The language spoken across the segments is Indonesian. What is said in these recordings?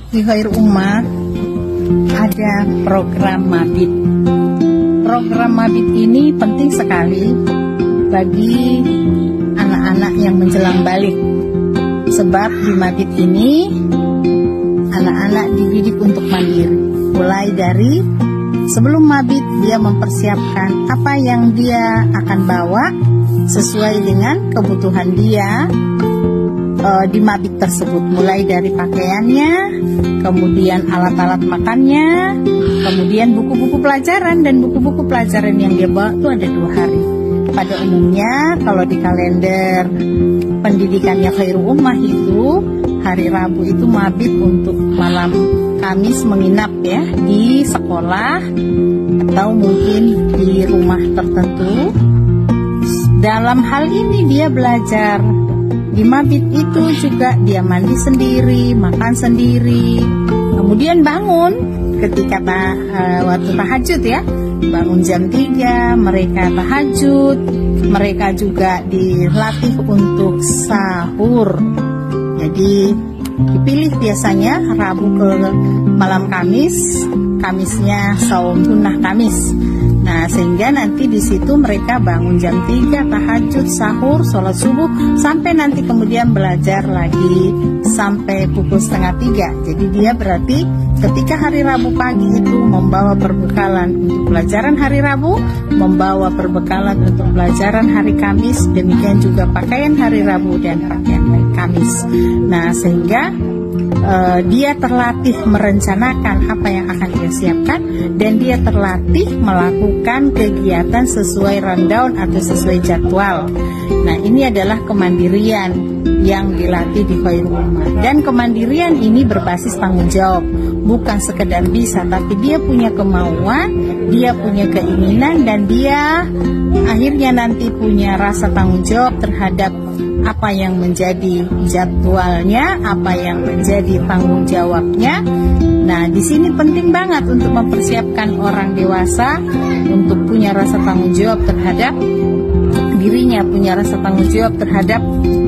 Di Khairul Ummah ada program mabit. Program mabit ini penting sekali bagi anak-anak yang menjelang balik. Sebab di mabit ini anak-anak dididik untuk mandiri. Mulai dari sebelum mabit dia mempersiapkan apa yang dia akan bawa sesuai dengan kebutuhan dia di mabit tersebut, mulai dari pakaiannya, kemudian alat-alat makannya, kemudian buku-buku pelajaran. Dan buku-buku pelajaran yang dia bawa itu ada 2 hari. Pada umumnya kalau di kalender pendidikannya Khairul Ummah itu hari Rabu itu mabit untuk malam Kamis menginap ya di sekolah atau mungkin di rumah tertentu. Dalam hal ini dia belajar. Di mabit itu juga dia mandi sendiri, makan sendiri, kemudian bangun ketika waktu tahajud ya. Bangun jam 3 mereka tahajud. Mereka juga dilatih untuk sahur. Jadi dipilih biasanya Rabu ke malam Kamis, Kamisnya saum sunnah Kamis. Nah, sehingga nanti di situ mereka bangun jam 3, tahajud, sahur, sholat subuh, sampai nanti kemudian belajar lagi sampai pukul 2:30. Jadi dia berarti ketika hari Rabu pagi itu membawa perbekalan untuk pelajaran hari Rabu, membawa perbekalan untuk pelajaran hari Kamis, demikian juga pakaian hari Rabu dan pakaian hari Kamis. Nah, sehingga dia terlatih merencanakan apa yang akan dia siapkan, dan dia terlatih melakukan kegiatan sesuai rundown atau sesuai jadwal. Nah, ini adalah kemandirian yang dilatih di Khairul Ummah. Dan kemandirian ini berbasis tanggung jawab, bukan sekedar bisa, tapi dia punya kemauan, dia punya keinginan, dan dia akhirnya nanti punya rasa tanggung jawab terhadap apa yang menjadi jadwalnya, apa yang menjadi tanggung jawabnya. Nah, di sini penting banget untuk mempersiapkan orang dewasa untuk punya rasa tanggung jawab terhadap dirinya, punya rasa tanggung jawab terhadap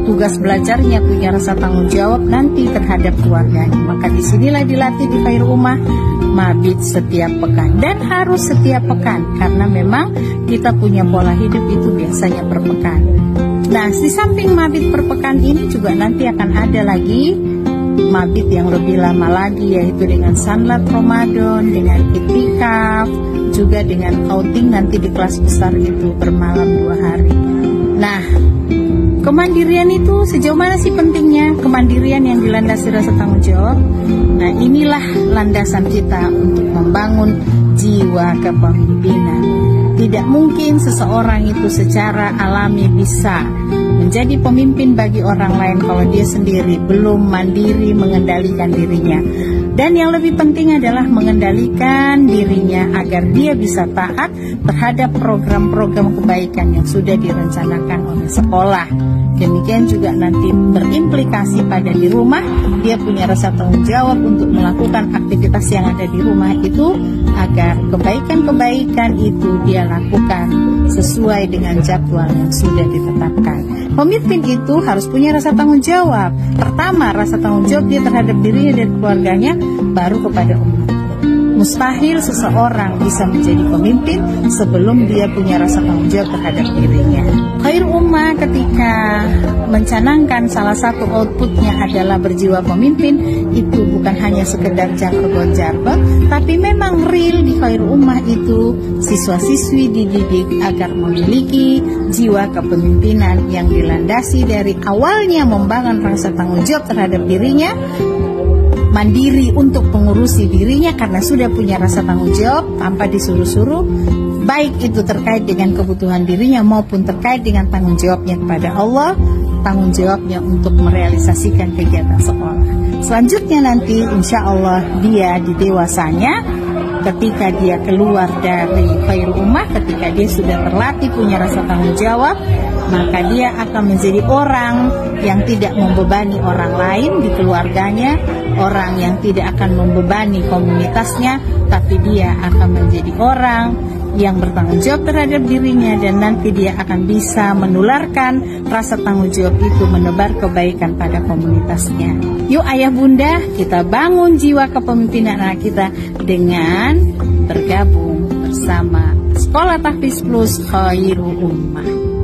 tugas belajarnya, punya rasa tanggung jawab nanti terhadap keluarganya. Maka disinilah dilatih di Khairul Ummah mabit setiap pekan, dan harus setiap pekan karena memang kita punya pola hidup itu biasanya per pekan. Nah, di samping mabit per pekan ini juga nanti akan ada lagi mabit yang lebih lama lagi, yaitu dengan sanlat Ramadan, dengan iktikaf, juga dengan outing nanti di kelas besar itu bermalam 2 hari. Nah, kemandirian itu sejauh mana sih pentingnya? Kemandirian yang dilandasi rasa tanggung jawab. Nah, inilah landasan kita untuk membangun jiwa kepemimpinan. Tidak mungkin seseorang itu secara alami bisa menjadi pemimpin bagi orang lain kalau dia sendiri belum mandiri mengendalikan dirinya. Dan yang lebih penting adalah mengendalikan dirinya agar dia bisa taat terhadap program-program kebaikan yang sudah direncanakan oleh sekolah. Demikian juga nanti berimplikasi pada di rumah, dia punya rasa tanggung jawab untuk melakukan aktivitas yang ada di rumah itu agar kebaikan-kebaikan itu dia lakukan sesuai dengan jadwal yang sudah ditetapkan. Pemimpin itu harus punya rasa tanggung jawab. Pertama, rasa tanggung jawab dia terhadap dirinya dan keluarganya, baru kepada umat. Mustahil seseorang bisa menjadi pemimpin sebelum dia punya rasa tanggung jawab terhadap dirinya. Khairul Ummah ketika mencanangkan salah satu outputnya adalah berjiwa pemimpin, itu bukan hanya sekedar jargon-jargon, tapi memang real di Khairul Ummah itu siswa-siswi dididik agar memiliki jiwa kepemimpinan yang dilandasi dari awalnya membangun rasa tanggung jawab terhadap dirinya, mandiri untuk mengurusi dirinya karena sudah punya rasa tanggung jawab tanpa disuruh-suruh, baik itu terkait dengan kebutuhan dirinya maupun terkait dengan tanggung jawabnya kepada Allah, tanggung jawabnya untuk merealisasikan kegiatan sekolah. Selanjutnya nanti insya Allah dia di dewasanya, ketika dia keluar dari Khairul Ummah, ketika dia sudah terlatih punya rasa tanggung jawab, maka dia akan menjadi orang yang tidak membebani orang lain di keluarganya, orang yang tidak akan membebani komunitasnya, tapi dia akan menjadi orang yang bertanggung jawab terhadap dirinya, dan nanti dia akan bisa menularkan rasa tanggung jawab itu, menebar kebaikan pada komunitasnya. Yuk ayah bunda, kita bangun jiwa kepemimpinan anak kita dengan bergabung bersama Sekolah Tahfiz Plus Khairul Ummah.